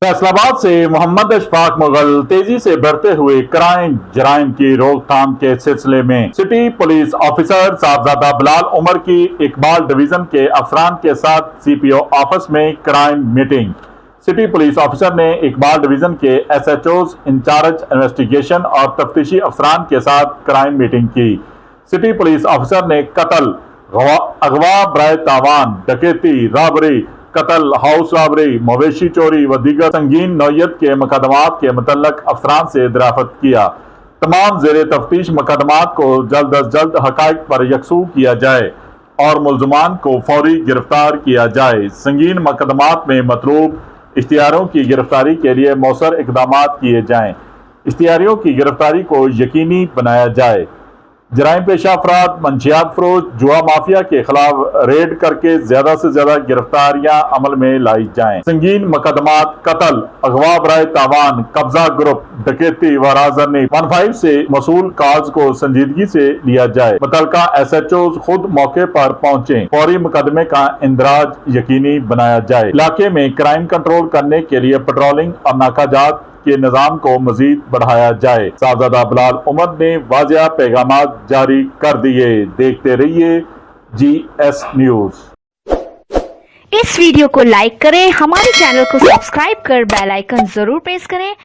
फैसलाबाद से मोहम्मद अशफाक मुगल तेजी से बढ़ते हुए क्राइम जराइम की रोकथाम के सिलसिले में city police officer Sahibzada Bilal Umar की इकबाल डिवीजन के अफसरान के साथ सीपीओ ऑफिस में crime meeting. City police officer ने इकबाल डिवीजन के एसएचओज इंचार्ज इन्वेस्टिगेशन और तफ्तीशी अफसरान के साथ क्राइम मीटिंग की। सिटी पुलिस ऑफिसर ने कत्ल, अगवा, बराए तावान, डकैती, रॉबरी, कत्ल, हाउस रॉबरी, मवेशी चोरी व दीगर संगीन नौयत के मुकदमात के मुतल्लक अफसरान से दराफत किया। तमाम ज़ेरे तफ्तीश मुकदमात को जल्द अज जल्द हकाइक पर यकसू किया जाए और मुल्ज़मान को फौरी गिरफ्तार किया जाए। संगीन मुकदमात में मतलूब इश्तियारों की गिरफ्तारी के लिए मौसर इकदामात किए जाएँ। इश्तियारियों की गिरफ्तारी को यकीनी बनाया जाए। जराइम पेशा अफराद, मंशियात फरोश, जुआ माफिया के खिलाफ रेड करके ज्यादा से ज्यादा गिरफ्तारियां अमल में लाई जाएं। संगीन मुकदमात कत्ल, अगवा, बराए तावान, कब्जा ग्रुप, डकैती व राजरनी 15 से मसूल कॉल्स को संजीदगी से लिया जाए। मुतल्लिका एसएचओ खुद मौके पर पहुंचे, फौरी मुकदमे का इंदराज यकीनी बनाया जाए। इलाके में क्राइम कंट्रोल करने के लिए पेट्रोलिंग और नाकाजात के निजाम को मजीद बढ़ाया जाए। साहबजादा बिलाल उमर ने वाजिया पैगामात जारी कर दिए। देखते रहिए GS न्यूज। इस वीडियो को लाइक करें, हमारे चैनल को सब्सक्राइब कर बेल आइकन जरूर प्रेस करें